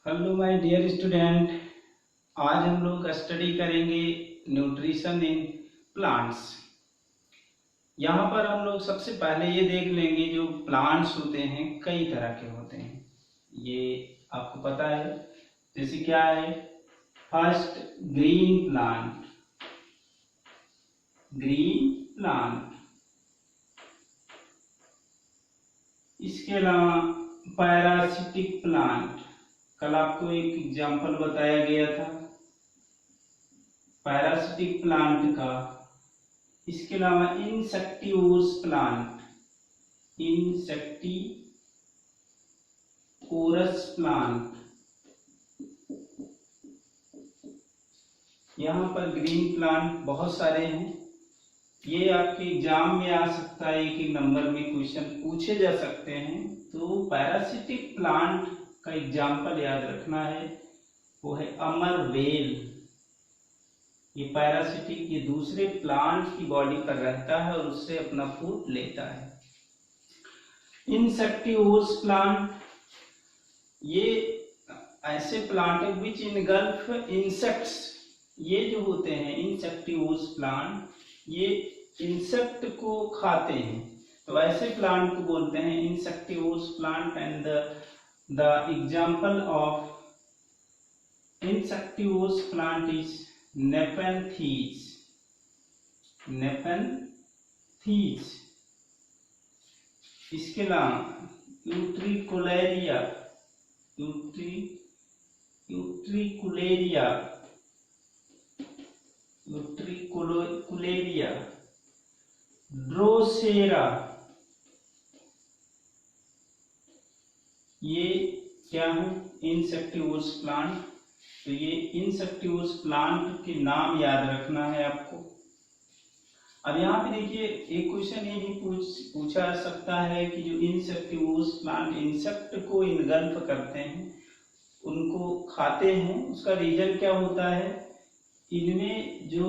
Hello my dear student. आज हम लोग स्टडी करेंगे न्यूट्रिशन इन प्लांट्स। यहाँ पर हम लोग सबसे पहले ये देख लेंगे जो प्लांट्स होते हैं कई तरह के होते हैं, ये आपको पता है। जैसे क्या है, फर्स्ट ग्रीन प्लांट, इसके अलावा पैरासिटिक प्लांट, कल आपको एक एग्जाम्पल बताया गया था पैरासिटिक प्लांट का। इसके अलावा इंसेक्टिवोरस प्लांट, यहाँ पर ग्रीन प्लांट बहुत सारे हैं। ये आपके एग्जाम में आ सकता है, एक नंबर में क्वेश्चन पूछे जा सकते हैं। तो पैरासिटिक प्लांट का एग्जाम्पल याद रखना है, वो है अमरवेल। ये पैरासिटिक, ये दूसरे प्लांट की बॉडी पर रहता है और उससे अपना फूड लेता है। इंसेक्टिवोरस प्लांट, ये ऐसे प्लांट है विच इनगल्फ इंसेक्ट्स। ये जो होते हैं इंसेक्टिवोरस प्लांट, ये इंसेक्ट को खाते हैं, तो ऐसे प्लांट को बोलते हैं insectivorous plant. And the example of insectivorous plant is Nepenthes। इसके अलावा यूट्रिकुलेरिया, ड्रोसेरा, ये क्या है, इंसेक्टिवोरस प्लांट। तो ये इंसेक्टिवोरस प्लांट के नाम याद रखना है आपको। अब यहाँ पे देखिए, एक क्वेश्चन ये भी पूछा जा सकता है कि जो इंसेक्टिवोरस प्लांट इंसेक्ट को इनगल्फ करते हैं, उनको खाते हैं, उसका रीजन क्या होता है। इनमें जो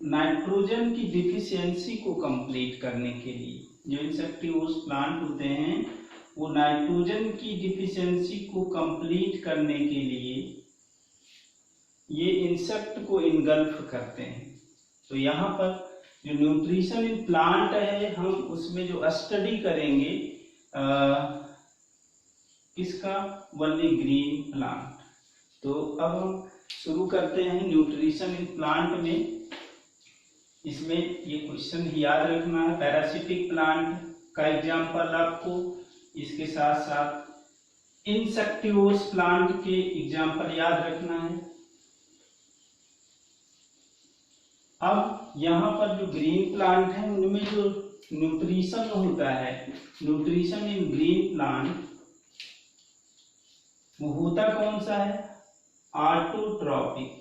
नाइट्रोजन की डिफिशियंसी को कंप्लीट करने के लिए, जो इंसेक्टिवोरस प्लांट होते हैं वो नाइट्रोजन की डिफिशियंसी को कंप्लीट करने के लिए ये इंसेक्ट को इनगल्फ करते हैं। तो यहाँ पर जो न्यूट्रिशन इन प्लांट है, हम उसमें जो स्टडी करेंगे इसका ओनली ग्रीन प्लांट। तो अब हम शुरू करते हैं न्यूट्रिशन इन प्लांट में। इसमें ये क्वेश्चन याद रखना है, पैरासिटिक प्लांट का एग्जाम्पल आपको, इसके साथ साथ इंसेक्टिवोरस प्लांट के एग्जाम्पल याद रखना है। अब यहाँ पर जो ग्रीन प्लांट है उनमें जो न्यूट्रिशन होता है, न्यूट्रिशन इन ग्रीन प्लांट, वो होता कौन सा है, autotrophic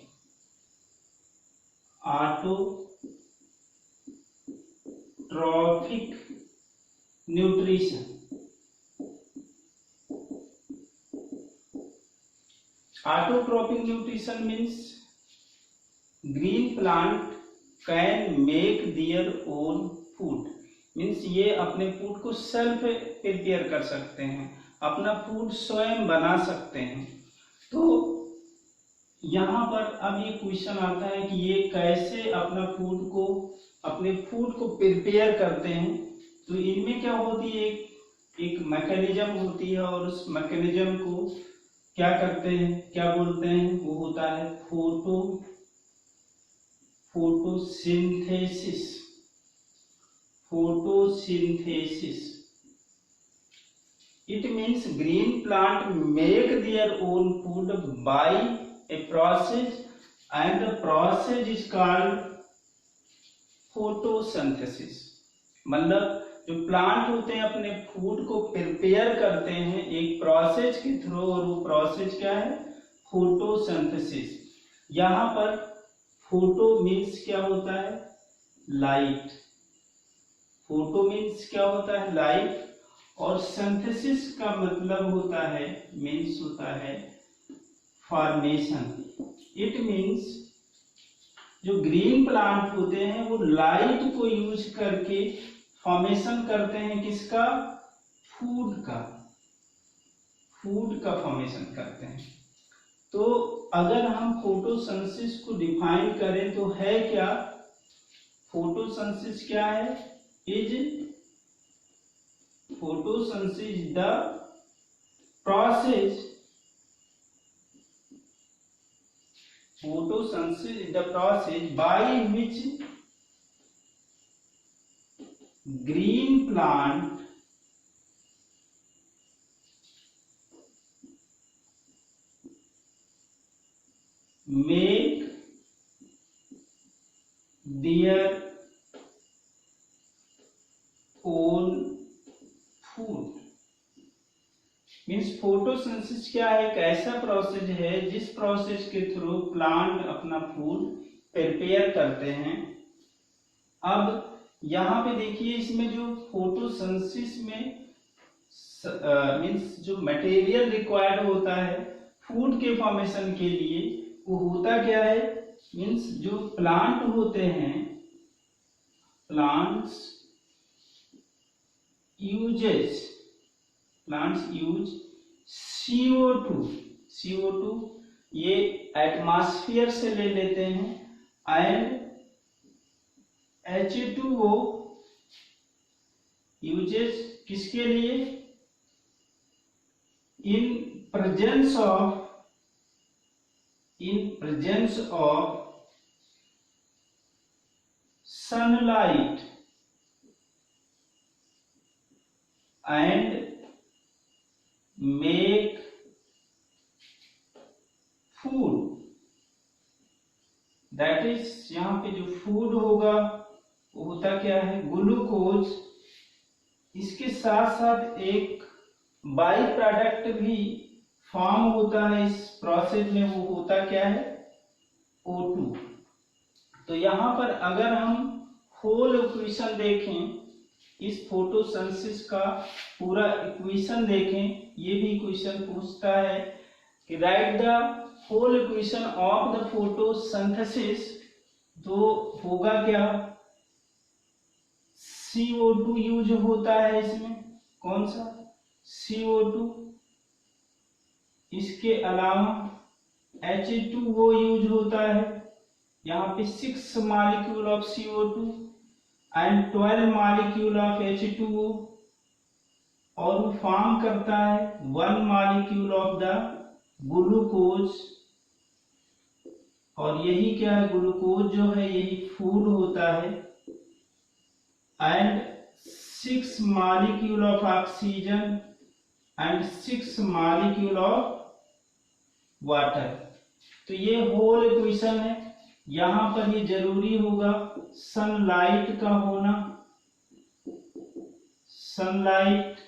nutrition. Autotrophic nutrition means green plant can make their own food, means ये अपने फूड को सेल्फ प्रिपेयर कर सकते हैं, अपना फूड स्वयं बना सकते हैं। तो यहाँ पर अब ये क्वेश्चन आता है कि ये कैसे अपने फूड को प्रिपेयर करते हैं। तो इनमें क्या होती है, एक मैकेनिज्म होती है, और उस मैकेनिज्म को क्या करते हैं, क्या बोलते हैं, वो होता है photosynthesis. It means green plant make their own food by a process, and the process is called photosynthesis। मतलब जो प्लांट होते हैं अपने फूड को प्रिपेयर करते हैं एक प्रोसेस के थ्रू, और वो प्रोसेस क्या है, फोटोसिंथेसिस। यहाँ पर फोटो मीन्स क्या होता है, लाइट। फोटो मीन्स क्या होता है, लाइट, और सिंथेसिस का मतलब होता है, मीन्स होता है फॉर्मेशन। इट मीन्स जो ग्रीन प्लांट होते हैं वो लाइट को यूज करके फॉर्मेशन करते हैं, किसका, फूड का। फूड का फॉर्मेशन करते हैं। तो अगर हम फोटोसिंथेसिस को डिफाइन करें तो है क्या, फोटोसिंथेसिस क्या है, photosynthesis the process photosynthesis is the process by which green plant make their own food। Means photosynthesis क्या है, एक ऐसा प्रोसेस है जिस प्रोसेस के थ्रू प्लांट अपना फूड प्रिपेयर करते हैं। अब यहाँ पे देखिए, इसमें जो फोटोसिंथेसिस में मीन्स जो मटेरियल रिक्वायर्ड होता है फूड के फॉर्मेशन के लिए, वो होता क्या है, मीन्स जो प्लांट होते हैं, प्लांट्स यूज CO2 ये एटमॉस्फेयर से ले लेते हैं, एंड H2O यूजेस किसके लिए, in presence of sunlight and make food. That is, यहाँ पे जो फूड होगा वो होता क्या है, ग्लूकोज। इसके साथ साथ एक बाई प्रोडक्ट भी फॉर्म होता है इस प्रोसेस में, वो होता क्या है, O2। तो यहाँ पर अगर हम होल इक्वेशन देखें, इस फोटोसिंथेसिस का पूरा इक्वेशन देखें, ये भी इक्वेशन पूछता है कि write the whole equation of the photosynthesis. तो होगा क्या, CO2 यूज होता है इसमें, कौन सा, CO2। इसके अलावा H2O यूज होता है, यहाँ पे 6 molecule of CO2 and 12 molecule of H2O, और वो फॉर्म करता है 1 मॉलिक्यूल ऑफ द ग्लूकोज। और यही क्या है, ग्लूकोज जो है यही फूड होता है, and 6 molecule of oxygen and 6 molecule of water. तो ये होल इक्वेशन है। यहाँ पर ये जरूरी होगा सनलाइट का होना, सनलाइट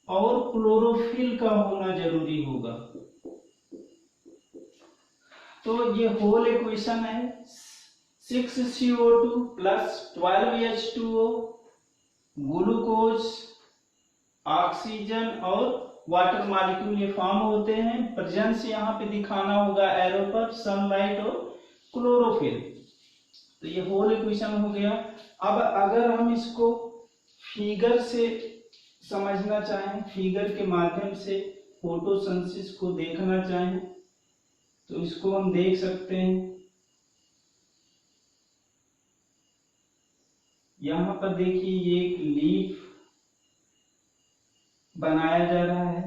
और क्लोरोफिल का होना जरूरी होगा। तो ये होल इक्वेशन है 6CO2 plus 12H2O, glucose, oxygen और वाटर मॉलिक्यूल ये फॉर्म होते हैं। प्रेजेंस यहाँ पे दिखाना होगा एरो पर, सनलाइट और क्लोरोफिल। तो ये होल इक्वेशन हो गया। अब अगर हम इसको फिगर से समझना चाहें, फिगर के माध्यम से फोटोसिंथेसिस को देखना चाहें, तो इसको हम देख सकते हैं। यहाँ पर देखिए, ये एक लीफ बनाया जा रहा है।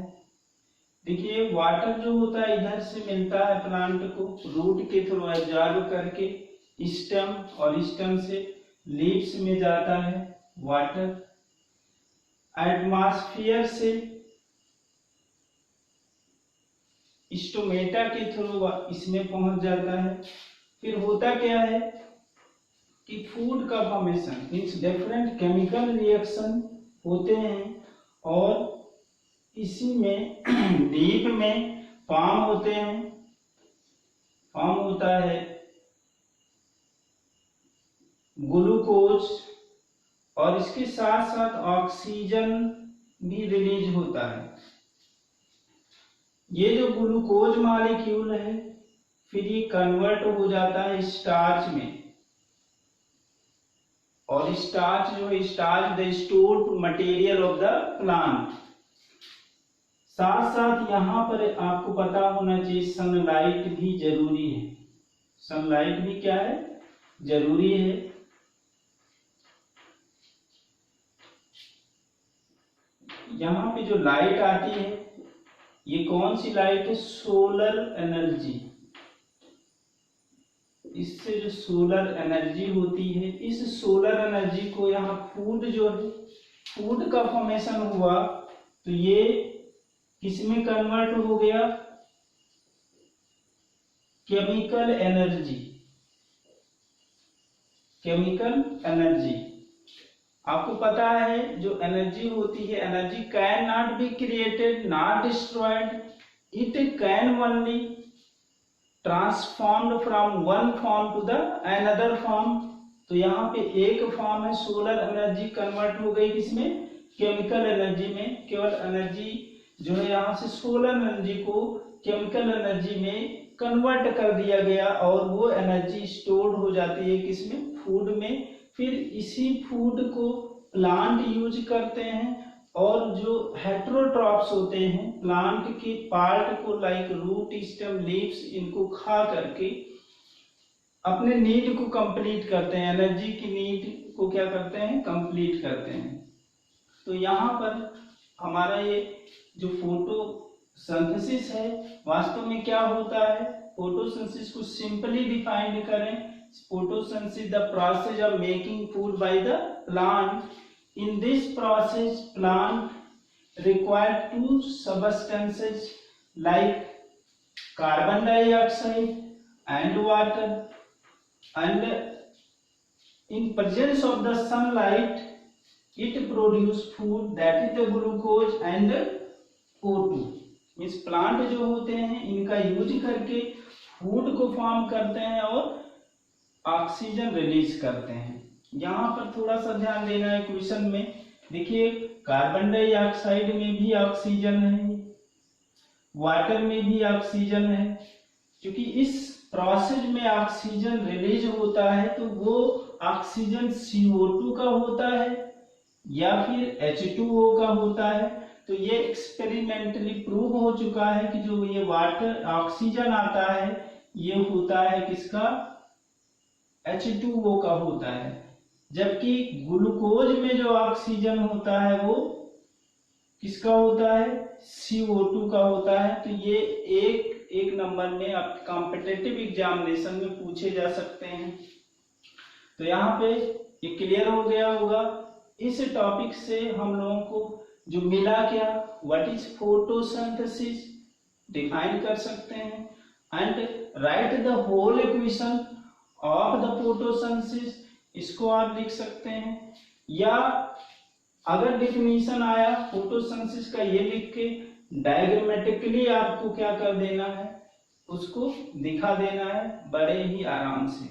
देखिए, वाटर जो होता है इधर से मिलता है प्लांट को, रूट के थ्रू एब्जॉर्ब करके स्टेम, और स्टेम से लीव्स में जाता है वाटर, एटमॉस्फेयर से स्टोमेटा के थ्रू इसमें पहुंच जाता है। फिर होता क्या है कि फूड का formation means different chemical reaction होते हैं, और इसी में डीप में फॉर्म होते हैं, फॉर्म होता है ग्लूकोज, और इसके साथ साथ ऑक्सीजन भी रिलीज होता है। ये जो ग्लूकोज मॉलिक्यूल है फिर ये कन्वर्ट हो जाता है स्टार्च में, और स्टार्च जो है, starch the stored material of the plant. साथ साथ यहाँ पर आपको पता होना चाहिए सनलाइट भी जरूरी है। सनलाइट भी क्या है, जरूरी है। यहाँ पे जो लाइट आती है ये कौन सी लाइट है, सोलर एनर्जी। इससे जो सोलर एनर्जी होती है, इस सोलर एनर्जी को यहाँ फूड जो है, फूड का फॉर्मेशन हुआ तो ये किसमें कन्वर्ट हो गया, केमिकल एनर्जी। केमिकल एनर्जी आपको पता है जो एनर्जी होती है, energy can not be created not destroyed, it can only transformed from one form to the another form. तो यहाँ पे एक फॉर्म है सोलर एनर्जी कन्वर्ट हो गई किसमें, केमिकल एनर्जी में। केवल एनर्जी जो है यहाँ से सोलर एनर्जी को केमिकल एनर्जी में कन्वर्ट कर दिया गया और वो एनर्जी स्टोर्ड हो जाती है किसमें, फूड में। फिर इसी फूड को प्लांट यूज करते हैं और जो हेटेरोट्रॉप्स होते हैं प्लांट के पार्ट को लाइक रूट, स्टेम, लीव्स, इनको खा करके अपने नीड को कंप्लीट करते हैं, एनर्जी की नीड को क्या करते हैं, कंप्लीट करते हैं। तो यहाँ पर हमारा ये जो फोटोसिंथेसिस है वास्तव में क्या होता है, फोटोसिंथेसिस को सिंपली डिफाइन करें, photosynthesis the process of making food by the plant. In this process plant require two substances like carbon dioxide and water, and in presence of the sunlight it produce food, that is the glucose and O2। Means plant जो होते हैं इनका use करके food को form करते हैं और oxygen release करते हैं। यहाँ पर थोड़ा सा ध्यान देना है क्वेश्चन में, देखिए कार्बन डाइऑक्साइड में भी ऑक्सीजन है, वाटर में भी ऑक्सीजन है। क्योंकि इस प्रोसेस में ऑक्सीजन रिलीज होता है तो वो ऑक्सीजन CO2 का होता है या फिर H2O का होता है। तो ये एक्सपेरिमेंटली प्रूव हो चुका है कि जो ये वाटर ऑक्सीजन आता है ये होता है किसका, H2O का होता है, जबकि ग्लूकोज में जो ऑक्सीजन होता है वो किसका होता है, CO2 का होता है। तो ये एक नंबर में आप कॉम्पिटिटिव एग्जामिनेशन में पूछे जा सकते हैं। तो यहाँ पे ये क्लियर हो गया होगा। इस टॉपिक से हम लोगों को जो मिला क्या, व्हाट इज फोटोसिंथेसिस डिफाइन कर सकते हैं, and write the whole equation of the photosynthesis, इसको आप लिख सकते हैं। या अगर डिफिनीशन आया फोटोसिंथेसिस का ये लिख के डायग्रामेटिकली आपको क्या कर देना है, उसको दिखा देना है बड़े ही आराम से।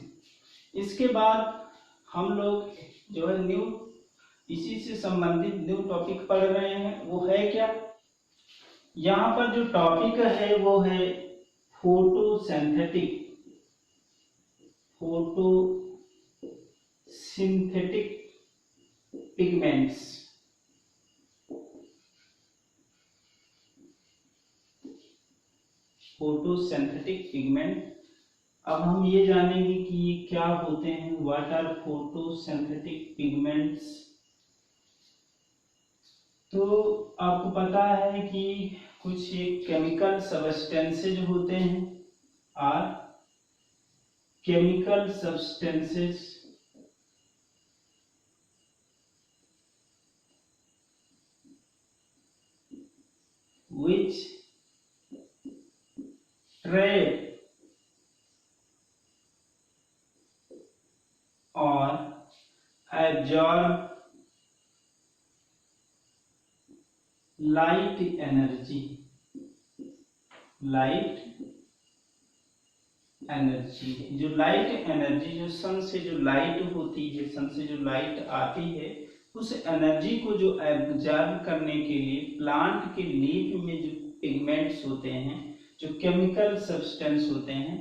इसके बाद हम लोग जो है न्यू इसी से संबंधित न्यू टॉपिक पढ़ रहे हैं, वो है क्या, यहाँ पर जो टॉपिक है वो है फोटोसिंथेटिक पिगमेंट्स। Photosynthetic pigment. अब हम ये जानेंगे कि ये क्या होते हैं, व्हाट आर फोटोसिंथेटिक पिगमेंट्स। तो आपको पता है कि कुछ एक केमिकल सब्सटेंसेज होते हैं, और chemical substances which trap or absorb light energy। जो लाइट एनर्जी जो सन से जो लाइट होती है, सन से जो लाइट आती है, उस एनर्जी को जो एब्जॉर्ब करने के लिए प्लांट के लीफ में जो पिगमेंट्स होते हैं, जो केमिकल सब्सटेंस होते हैं,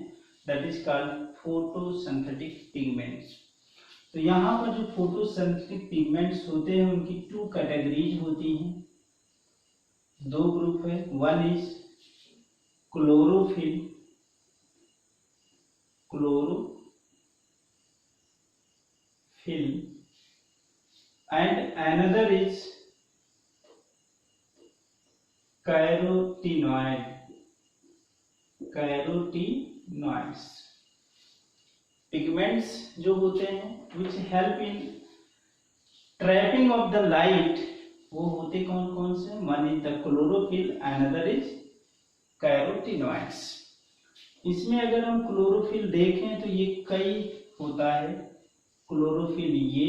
that is called photosynthetic pigments. तो यहाँ पर जो फोटोसिंथेटिक पिगमेंट्स होते हैं उनकी टू कैटेगरीज होती हैं। दो ग्रुप है, one is chlorophyll, and another is carotenoids. Pigments जो होते हैं which help in trapping of the light, वो होते कौन कौन से? one is the chlorophyll, another is carotenoids. इसमें अगर हम क्लोरोफिल देखें तो ये कई होता है, chlorophyll A,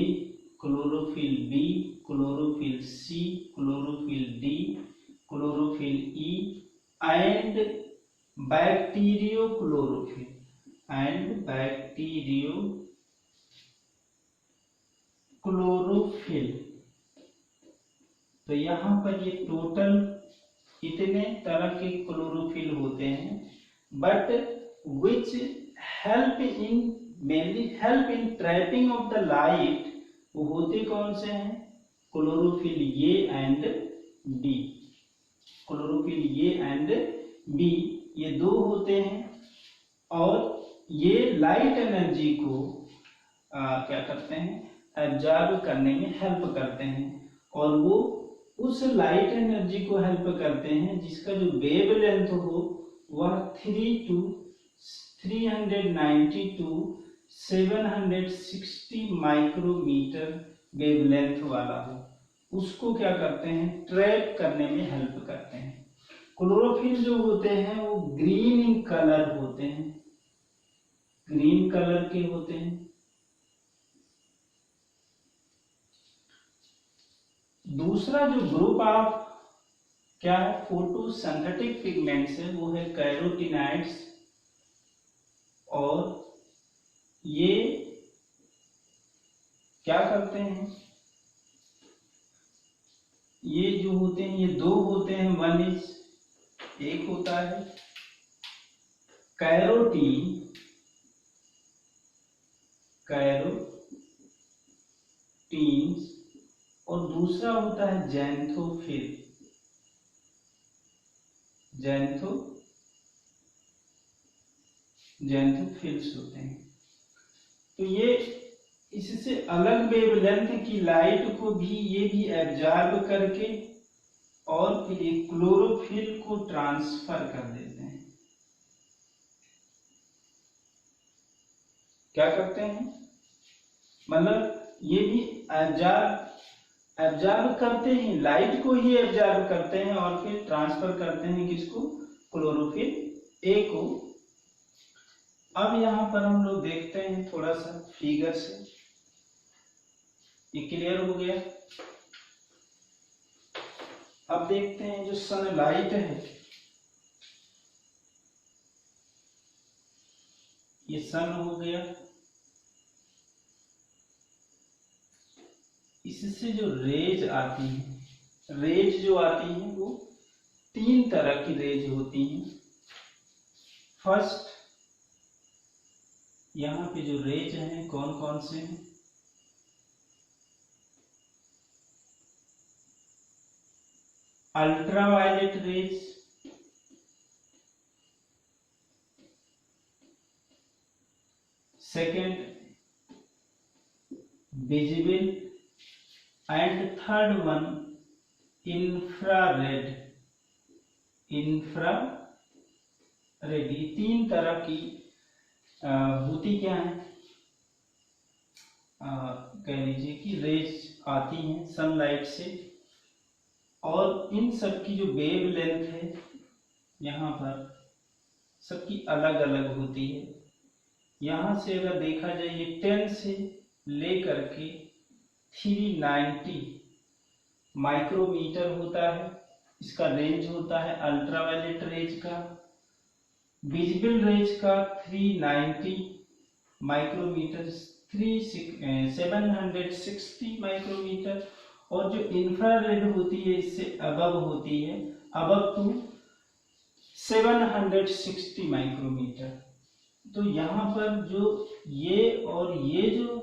chlorophyll B, chlorophyll C, chlorophyll D, chlorophyll E and bacteriochlorophyll तो यहाँ पर ये टोटल इतने तरह के क्लोरोफिल होते हैं, but which mainly help in trapping of the light, वो होते कौन से हैं? Chlorophyll A and B, chlorophyll A and B, ये दो होते हैं और ये लाइट एनर्जी को क्या करते हैं? एब्जॉर्ब करने में हेल्प करते हैं, और वो उस लाइट एनर्जी को हेल्प करते हैं जिसका जो वेवलेंथ हो वह 390 to 760 माइक्रोमीटर वेवलेंथ वाला हो, उसको क्या करते हैं? ट्रैप करने में हेल्प करते हैं। क्लोरोफिल जो होते हैं वो ग्रीन इन कलर होते हैं, ग्रीन कलर के होते हैं। दूसरा जो ग्रुप ऑफ क्या है? फोटोसिंथेटिक पिगमेंट्स है, वो है कैरोटीनॉइड्स, और ये क्या करते हैं? ये जो होते हैं ये दो होते हैं, वन इज, एक होता है कैरोटीन्स और दूसरा होता है जैंथोफिल्स होते हैं। तो ये इससे अलग वेवलेंथ की लाइट को भी ये भी एब्जॉर्ब करके और फिर ये क्लोरोफिल को ट्रांसफर कर देते हैं। क्या करते हैं? मतलब ये भी एब्जॉर्ब करते हैं, लाइट को ही एब्जॉर्ब करते हैं और फिर ट्रांसफर करते हैं किसको? क्लोरोफिल ए को। अब यहाँ पर हम लोग देखते हैं थोड़ा सा फिगर से, ये क्लियर हो गया। अब देखते हैं जो सनलाइट है, ये सन हो गया, इससे जो रेज आती है, रेज जो आती है वो तीन तरह की रेज होती हैं। फर्स्ट, यहाँ पे जो रेज हैं कौन कौन से हैं? Ultraviolet rays, second visible, and third one infrared. ये तीन तरह की होती क्या है? कह लीजिए कि रेज आती हैं सनलाइट से, और इन सब की जो वेवलेंथ है यहाँ पर सबकी अलग अलग होती है। यहाँ से अगर देखा जाए ये 10 से लेकर के 390 माइक्रोमीटर होता है, इसका रेंज होता है अल्ट्रावायलेट रेज का। विजिबल रेज का 390 माइक्रोमीटर, 760 माइक्रोमीटर, और जो इंफ्रारेड होती है इससे अबव होती है, अबव टू 760 माइक्रोमीटर। तो यहाँ पर जो ये और ये जो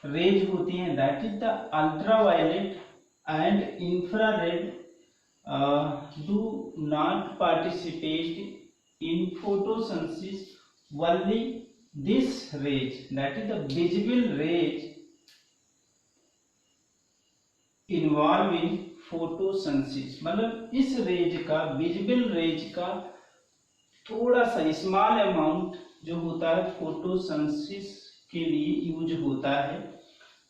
रेज होती हैं that is the ultraviolet and infrared do not participate in photosynthesis, only this rays, that is the visible rays, involve in photosynthesis, मतलब इस रेज का, विजिबल रेज का थोड़ा सा स्मॉल अमाउंट जो होता है फोटोसिंथेसिस के लिए यूज होता है।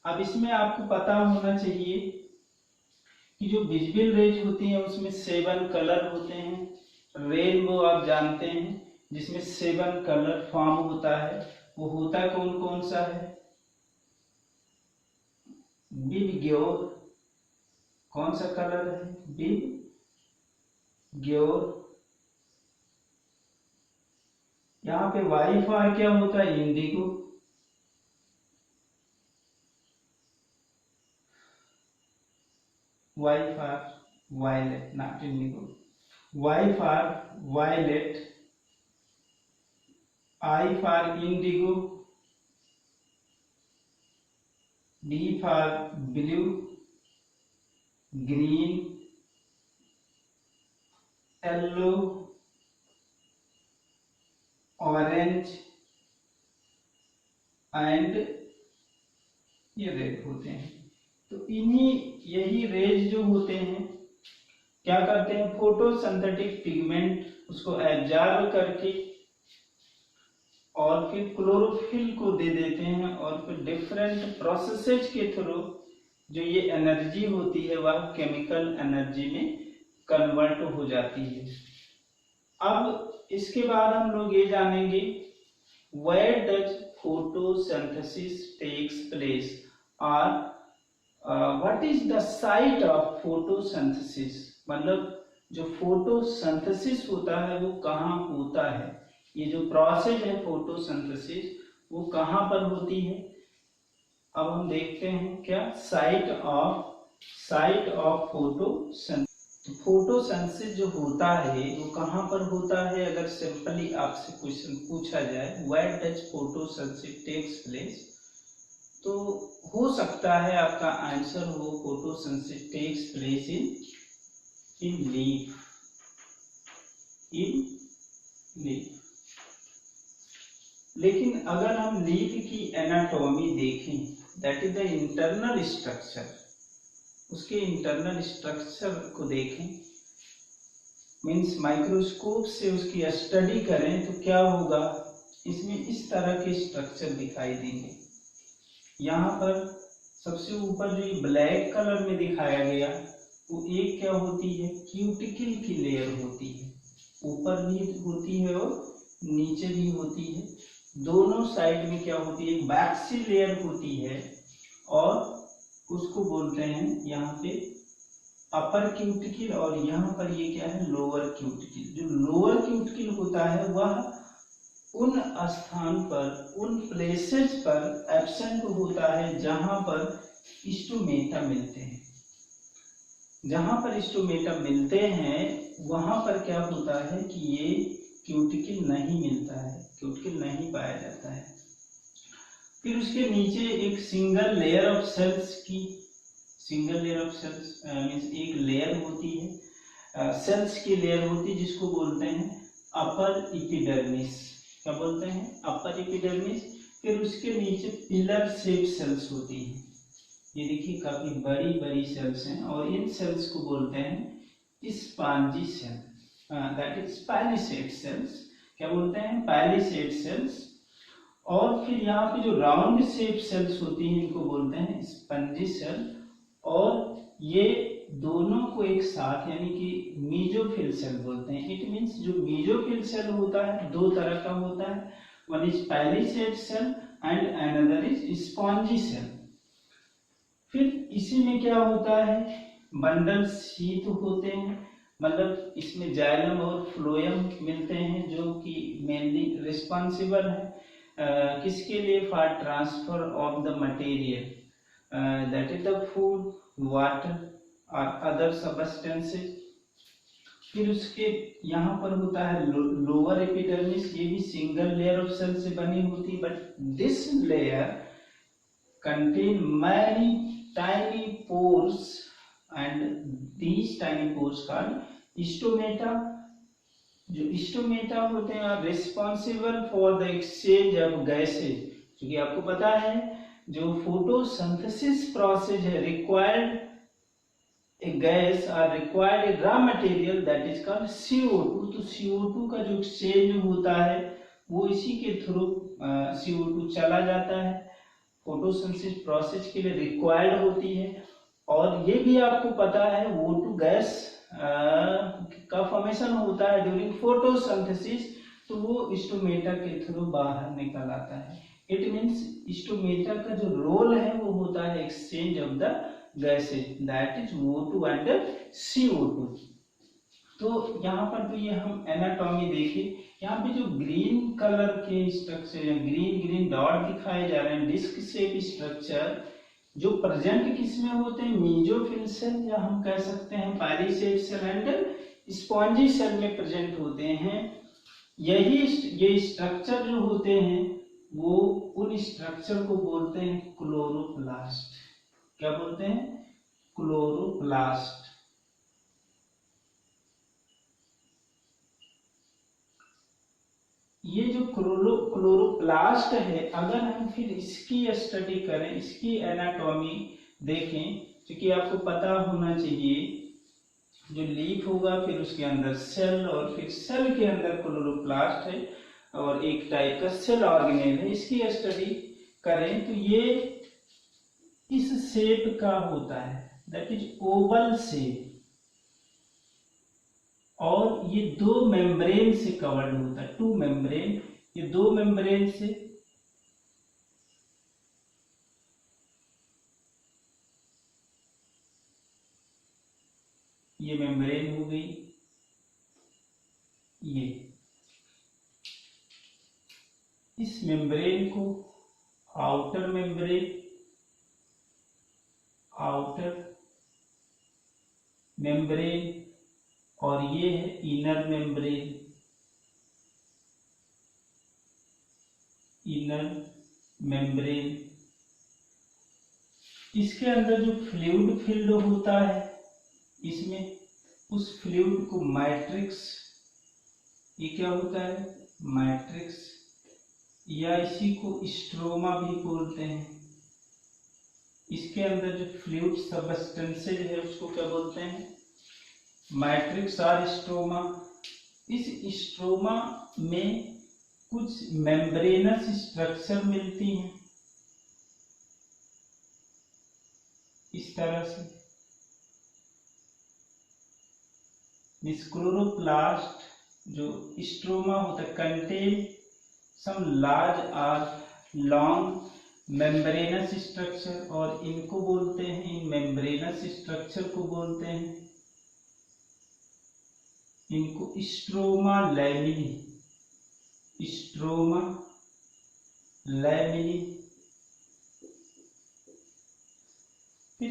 अब इसमें आपको पता होना चाहिए कि जो विजिबल रेज होती हैं उसमें 7 कलर होते हैं। रेनबो आप जानते हैं जिसमें 7 कलर फॉर्म होता है, वो होता कौन कौन सा है? विबग्योर, कौन सा कलर है? विबग्योर। यहाँ पे वाई फॉर क्या होता है? Indigo. Y for violet, not indigo. Y for violet, I for indigo, D for blue, green, yellow, orange and ये रेड होते हैं। तो इन्हीं यही रेज जो होते हैं क्या करते हैं? फोटोसिंथेटिक पिगमेंट उसको एब्जॉर्ब करके और फिर क्लोरोफिल को दे देते हैं और फिर डिफरेंट प्रोसेसेज के थ्रू जो ये एनर्जी होती है वह केमिकल एनर्जी में कन्वर्ट हो जाती है। अब इसके बाद हम लोग ये जानेंगे where does photosynthesis takes place or what is the site of photosynthesis, मतलब जो फोटोसिंथेसिस होता है वो कहाँ होता है, ये जो प्रोसेस है फोटोसिंथेसिस वो कहाँ पर होती है। अब हम देखते हैं क्या साइट ऑफ फोटोसिंथेसिस। तो फोटोसिंथेसिस जो होता है वो कहाँ पर होता है? अगर सिंपली आपसे क्वेश्चन पूछा जाए where does photosynthesis takes place, तो हो सकता है आपका आंसर हो photosynthesis takes place in leaf. लेकिन अगर हम लीफ की एनाटॉमी देखें, that is the internal structure, उसके इंटरनल स्ट्रक्चर को देखें, मीन्स माइक्रोस्कोप से उसकी स्टडी करें तो क्या होगा? इसमें इस तरह के स्ट्रक्चर दिखाई देंगे। यहाँ पर सबसे ऊपर जो ये ब्लैक कलर में दिखाया गया वो एक क्या होती है? क्यूटिकल की लेयर होती है, ऊपर भी होती है और नीचे भी होती है। दोनों साइड में क्या होती है? वैक्सी लेयर होती है और उसको बोलते हैं यहाँ पे अपर क्यूटिकल और यहाँ पर ये क्या है? Lower cuticle. जो लोअर क्यूटिकल होता है वह उन स्थान पर, उन प्लेसेस पर एब्सेंट होता है जहां पर स्टोमेटा मिलते हैं। जहां पर स्टोमेटा मिलते हैं वहां पर क्या होता है कि ये क्यूटिकल नहीं मिलता है, क्यूटिकल नहीं पाया जाता है। फिर उसके नीचे एक single layer of sales means एक लेयर होती है, सेल्स की लेयर होती है जिसको बोलते हैं अपर एपिडर्मिस। क्या बोलते हैं? Upper epidermis. फिर उसके नीचे पिलर शेप सेल्स होती हैं, ये देखिए काफी बड़ी बड़ी सेल्स हैं और इन सेल्स को बोलते हैं spongy cell, that is palisade cells. क्या बोलते हैं? Palisade cells. और फिर यहाँ पे जो राउंड शेप सेल्स होती हैं इनको बोलते हैं स्पंजी सेल। और ये दोनों को एक साथ यानी कि मीजोफिल सेल बोलते हैं। इट मींस जो मीजोफिल सेल होता है दो तरह का होता है, one is palisade cell and another is spongy cell. फिर इसी में क्या होता है? बंडल शीथ होते हैं, मतलब इसमें जाइलम और फ्लोएम मिलते हैं जो कि मेनली रिस्पॉन्सिबल है किसके लिए? For transfer of the material, that is the food, water और अदर सब्सटेंसेस। फिर उसके यहाँ पर होता है लोअर एपिडर्मिस, ये भी सिंगल लेयर ऑफ सेल से बनी होती है, but this layer contain many tiny pores and these tiny pores called stomata. जो स्टोमेटा होते हैं are responsible for the exchange of gases, क्योंकि आपको पता है जो फोटोसिंथेसिस प्रोसेस है required a gas are required a raw material that is called CO2। तो CO2 का जो एक्सचेंज होता है वो इसी के थ्रू CO2 चला जाता है, फोटोसिंथेसिस प्रोसेस के लिए रिक्वायर्ड होती है। और ये भी आपको पता है O2 गैस का फॉर्मेशन होता है ड्यूरिंग फोटोसिंथेसिस, तो वो स्टोमेटा के थ्रू बाहर निकल आता है। इट मींस स्टोमेटा का जो रोल है वो होता है exchange of the gases that is O2 and CO2। तो यहाँ पर तो ये हम एनाटॉमी देखें, यहाँ पे जो ग्रीन कलर के स्ट्रक्चर या ग्रीन डॉट दिखाए जा रहे हैं डिस्क शेप स्ट्रक्चर, जो प्रेजेंट किसमें होते हैं मीजोफिल सेल या हम कह सकते हैं पायरीसेट सेल एंड स्पॉन्जी सेल में प्रेजेंट होते हैं। ये स्ट्रक्चर जो होते हैं वो उन स्ट्रक्चर को बोलते हैं क्लोरोप्लास्ट। क्या बोलते हैं? क्लोरोप्लास्ट। ये जो क्लोरोप्लास्ट है, अगर हम फिर इसकी स्टडी करें, इसकी एनाटॉमी देखें, क्योंकि आपको पता होना चाहिए जो लीफ होगा फिर उसके अंदर सेल और फिर सेल के अंदर क्लोरोप्लास्ट है और एक टाइप का सेल ऑर्गेनेल है, इसकी स्टडी करें तो ये इस शेप का होता है दैट इज ओवल शेप, और ये दो मेम्ब्रेन से कवर्ड होता है, टू मेम्ब्रेन। ये दो मेम्ब्रेन से ये मेम्ब्रेन हो गई, ये इस मेम्ब्रेन को आउटर मेम्ब्रेन और ये है इनर मेम्ब्रेन। इसके अंदर जो फ्लूइड फील्ड होता है इसमें, उस फ्लूइड को मैट्रिक्स, ये क्या होता है? मैट्रिक्स, या इसी को स्ट्रोमा भी बोलते हैं। इसके अंदर जो फ्लूइड सबस्टेंसेज है उसको क्या बोलते हैं? मैट्रिक्स और स्ट्रोमा। इस स्ट्रोमा में कुछ मेम्ब्रेनस स्ट्रक्चर मिलती हैं इस तरह से। दिस क्लोरोप्लास्ट जो स्ट्रोमा होता है कंटेन सम लार्ज और लॉन्ग मेम्ब्रेनस स्ट्रक्चर, और इनको बोलते हैं, इन मेम्ब्रेनस स्ट्रक्चर को बोलते हैं, इनको स्ट्रोमा लैमिनी।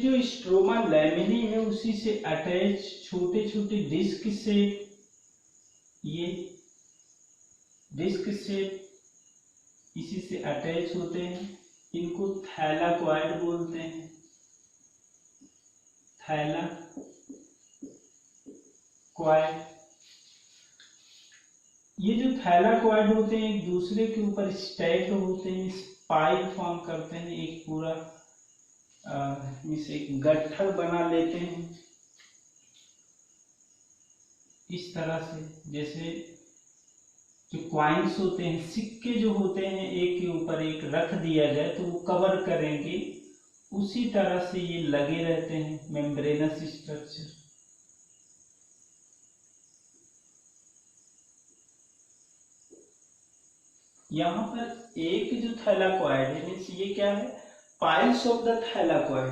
जो स्ट्रोमा लैमिनी है उसी से अटैच छोटे छोटे डिस्क से, ये डिस्क से इसी से अटैच होते हैं, इनको थैलाकॉइड बोलते हैं। थैलाकॉइड, ये जो थैलाकॉइड होते हैं एक दूसरे के ऊपर स्टैक्ड होते हैं, स्पाइक फॉर्म करते हैं, एक पूरा इसे एक गट्ठर बना लेते हैं इस तरह से। जैसे जो कॉइन्स होते हैं, सिक्के जो होते हैं, एक के ऊपर एक रख दिया जाए तो वो कवर करेंगे, उसी तरह से ये लगे रहते हैं मेम्ब्रेनस स्ट्रक्चर। यहाँ पर एक जो थैलाकॉइड है, मीन्स ये क्या है? Piles of the thylakoid.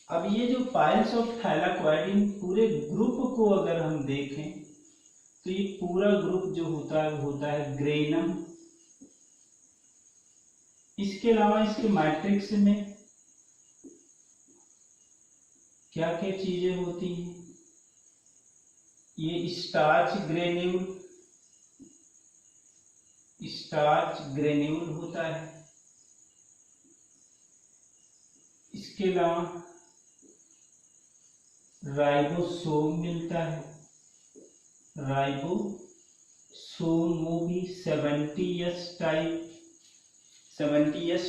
अब ये जो पाइल्स ऑफ थैलाकॉइड, इन पूरे ग्रुप को अगर हम देखें तो ये पूरा ग्रुप जो होता है वो होता है ग्रेनम। इसके अलावा इसके मैट्रिक्स में क्या क्या चीजें होती हैं? ये स्टार्च ग्रेन्यूल होता है। इसके अलावा राइबोसोम मिलता है, राइबोसोम वो भी 70S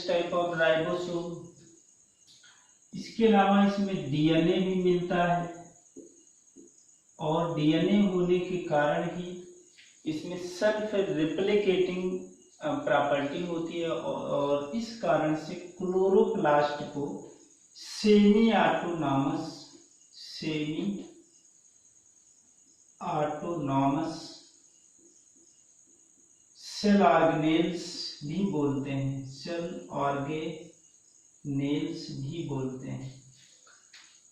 टाइप ऑफ राइबोसोम। इसके अलावा इसमें डीएनए भी मिलता है, और डीएनए होने के कारण ही इसमें सेल्फ रिप्लिकेटिंग प्रॉपर्टी होती है, और इस कारण से क्लोरोप्लास्ट को सेमी ऑटोनॉमस सेल ऑर्गेनेल्स भी बोलते हैं, सेल ऑर्गेनेल्स भी बोलते हैं।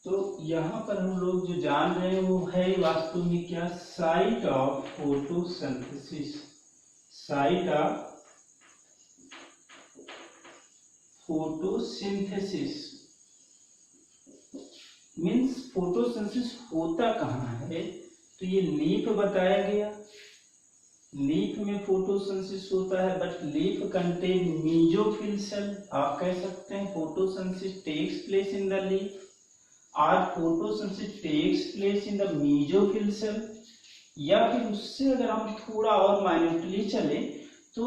तो यहाँ पर हम लोग जो जान रहे हैं वो है वास्तव में क्या, site of photosynthesis. Site of photosynthesis means photosynthesis होता कहाँ है, तो ये लीफ बताया गया, लीफ में फोटोसिंथेसिस होता है, but leaf contain mesophyll cell. आप कह सकते हैं photosynthesis takes place in the leaf, और photosynthesis takes place in the mesophyll cell, या फिर उससे अगर हम थोड़ा और माइन्यूटली चले तो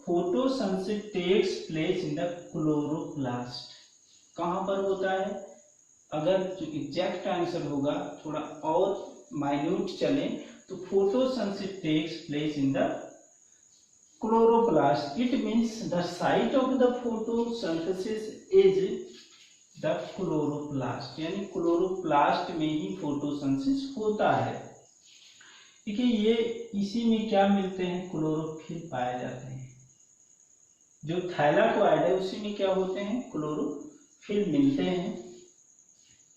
photosynthesis takes place in the chloroplast. कहाँ पर होता है, अगर जो एग्जैक्ट आंसर होगा थोड़ा और माइन्यूट चले तो photosynthesis takes place in the chloroplast. It means the site of the photosynthesis is the chloroplast, यानी क्लोरोप्लास्ट में ही फोटोसिंथेसिस होता है। देखिए ये इसी में क्या मिलते हैं, क्लोरोफिल पाए जाते हैं। जो थैलाकोइड है उसी में क्या होते हैं, क्लोरोफिल मिलते हैं।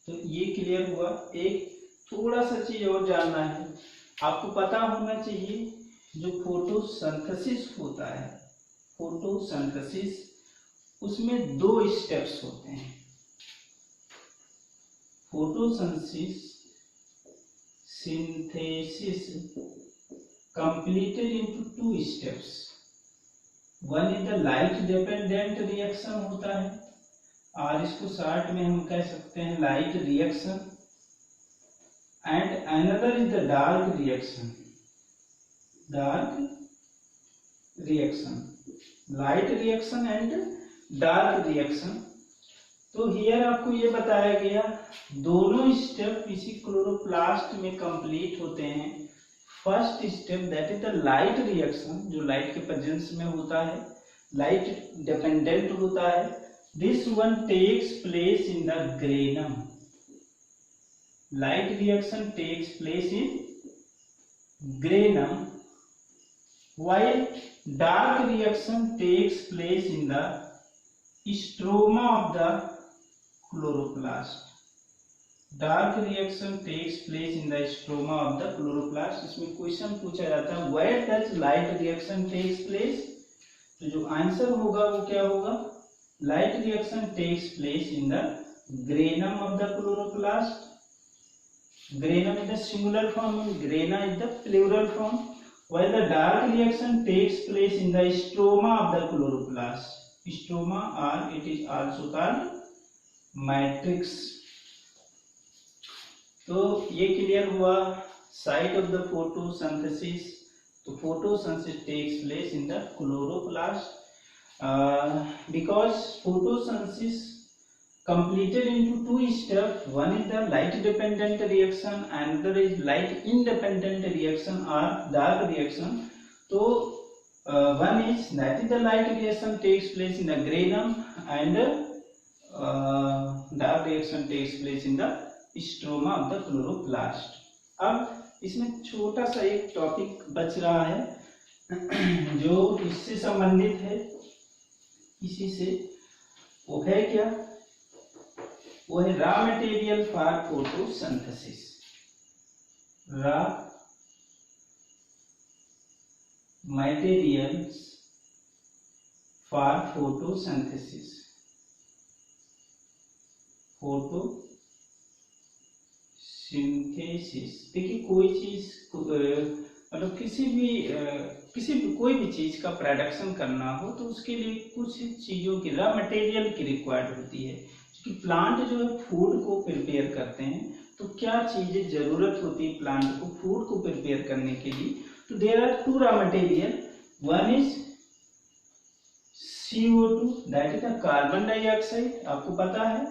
तो ये क्लियर हुआ। एक थोड़ा सा चीज और जानना है, आपको पता होना चाहिए जो फोटोसिंथेसिस होता है, फोटोसिंथेसिस उसमें 2 स्टेप्स होते हैं। synthesis completed into 2 steps. One is the light dependent reaction होता है, और इसको शॉर्ट में हम कह सकते हैं light reaction, and another is the dark reaction. Light reaction and dark reaction. तो हियर आपको ये बताया गया दोनों स्टेप इसी क्लोरोप्लास्ट में कंप्लीट होते हैं। First step that is the light reaction, जो लाइट के प्रेजेंस में होता है, लाइट डिपेंडेंट होता है। This one takes place in the granum. Light reaction takes place in granum, while dark reaction takes place in the stroma of the chloroplast. Dark reaction takes place in the stroma of the chloroplast. इसमें question पूछा जाता है where does light reaction takes place? तो जो answer होगा वो क्या होगा, light reaction takes place in the granum of the chloroplast. Granum is the singular form and grana is the plural form. While the dark reaction takes place in the stroma of the chloroplast. Stroma, or it is also called matrix. तो ये clear हुआ site of the photosynthesis. तो photosynthesis takes place in the chloroplast because photosynthesis completed into 2 steps. One is the light dependent reaction, another is light independent reaction or dark reaction. So one is that is the light reaction takes place in the granum, and dark reaction takes place in the stroma of the chloroplast. अब इसमें छोटा सा एक topic बच रहा है जो इससे संबंधित है, इसी से, वो है क्या, वो है raw material for photosynthesis. Raw materials for photosynthesis. Photosynthesis देखिए कोई चीज मतलब कोई भी चीज का प्रोडक्शन करना हो तो उसके लिए कुछ चीजों की रॉ मटेरियल की रिक्वायर्ड होती है। कि प्लांट जो है फूड को प्रिपेयर करते हैं तो क्या चीजें जरूरत होती है प्लांट को फूड को प्रिपेयर करने के लिए? तो there are two raw material, one is CO2 that is the carbon dioxide. आपको पता है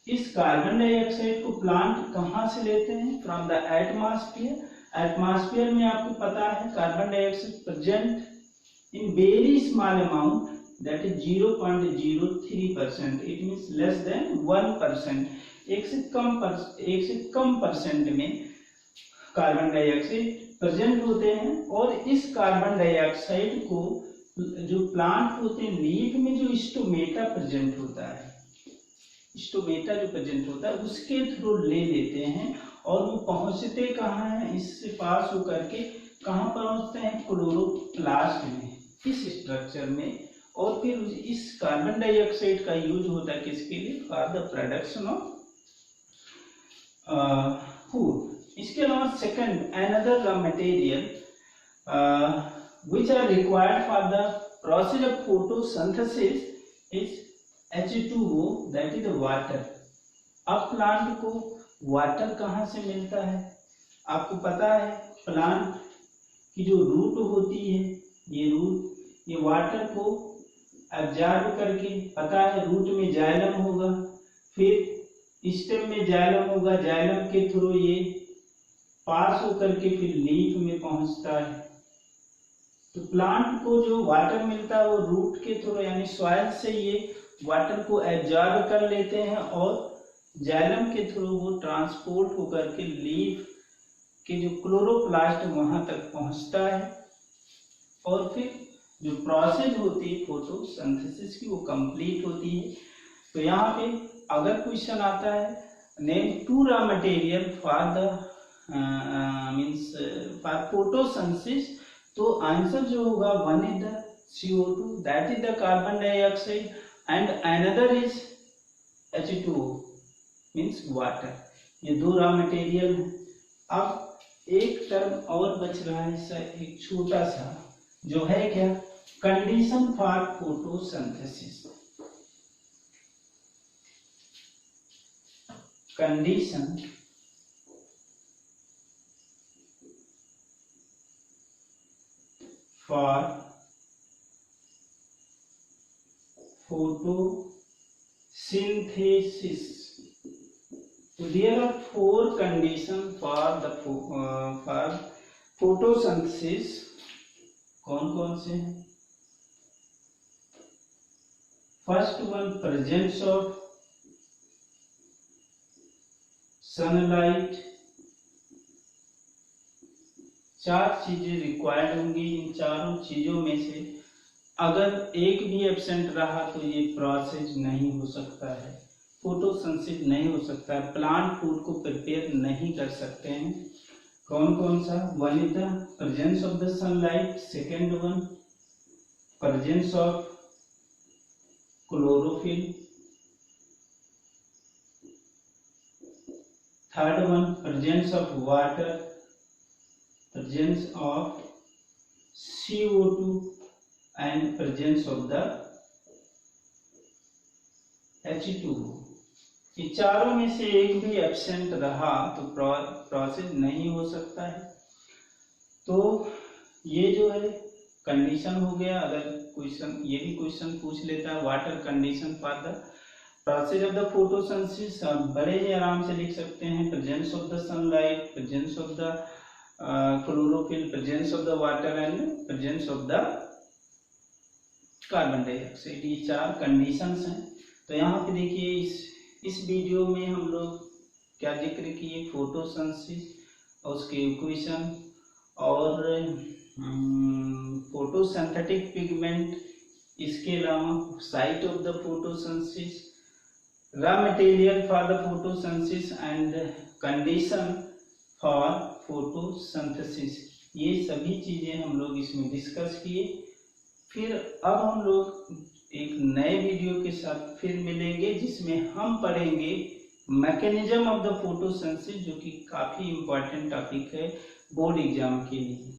इस कार्बन डाइऑक्साइड को प्लांट कहाँ से लेते हैं? From the atmosphere. एटमॉस्फेयर में आपको पता है carbon dioxide present in very small amount, that is 0.03%, it means less than 1%। एक से कम परसेंट में कार्बन डाइऑक्साइड प्रेजेंट होते हैं। और इस कार्बन डाइऑक्साइड को जो प्लांट होते हैं लीफ में जो स्टोमेटा प्रेजेंट होता है, स्टोमेटा जो प्रेजेंट होता है उसके थ्रू ले लेते हैं और वो पहुंचते कहाँ हैं? इससे पास होकर के कहाँ पहुंचते हैं? क्लोरोप्लास्ट में, इस स्ट्रक्चर में। और फिर इस कार्बन डाइऑक्साइड का यूज होता है किसके लिए? For the production of food. इसके अलावा second another raw material which are required for the process of photosynthesis is H2O, that is water. अब प्लांट को वाटर कहाँ से मिलता है? आपको पता है प्लांट की जो रूट होती है, ये रूट ये वाटर को एब्जॉर्ब करके, पता है रूट में जाइलम होगा, फिर स्टेम में जाइलम होगा, जाइलम के थ्रू ये पास होकर के फिर लीफ में पहुंचता है। तो प्लांट को जो वाटर मिलता है वो रूट के थ्रू यानी सॉइल से ये वाटर को एब्जॉर्ब कर लेते हैं और जाइलम के थ्रू वो ट्रांसपोर्ट होकर के लीफ के जो क्लोरोप्लास्ट वहां तक पहुंचता है। और फिर जो प्रोसेस होती है फोटोसिंथेसिस की वो कंप्लीट होती है। तो यहाँ पे अगर क्वेश्चन आता है name two raw material for the means for photosynthesis, तो आंसर जो होगा one is the CO2 that is the carbon dioxide and another is H2O means water. ये दो रॉ मटेरियल है। अब एक टर्म और बच रहा है सर, एक छोटा सा जो है क्या? Condition for photosynthesis. Condition for photosynthesis. So there are four conditions for the for photosynthesis. कौन कौन से हैं? First one presence of sunlight. चार चीजें रिक्वायर्ड होंगी। इन चारों चीजों में से अगर एक भी एब्सेंट रहा तो ये प्रोसेस नहीं हो सकता है, फोटोसिंथेसिस नहीं हो सकता है, प्लांट फूड को प्रिपेयर नहीं कर सकते हैं। कौन कौन सा? One is the presence of the sunlight, second one presence of chlorophyll, third one presence of water, presence of CO2 and presence of the H2O। ये चारों में से एक भी एब्सेंट रहा तो प्रोसेस नहीं हो सकता है। तो ये जो है कंडीशन हो गया। अगर क्वेश्चन ये भी क्वेश्चन पूछ लेता है water condition for the process of the photosynthesis, बड़े ही आराम से लिख सकते हैं presence of the sunlight, presence of the chlorophyll, presence of the water and presence of the carbon dioxide. ये चार कंडीशंस हैं। तो यहाँ पे देखिए इस वीडियो में हम लोग क्या जिक्र किए? फोटोसिंथेसिस और उसके इक्वेशन और फोटोसिंथेटिक पिगमेंट, इसके अलावा site of the photosynthesis, raw material for the photosynthesis and condition for photosynthesis. ये सभी चीजें हम लोग इसमें डिस्कस किए। फिर अब हम लोग एक नए वीडियो के साथ फिर मिलेंगे जिसमें हम पढ़ेंगे मैकेनिज्म ऑफ द फोटोसिंथेसिस, जो कि काफी इम्पोर्टेंट टॉपिक है बोर्ड एग्जाम के लिए।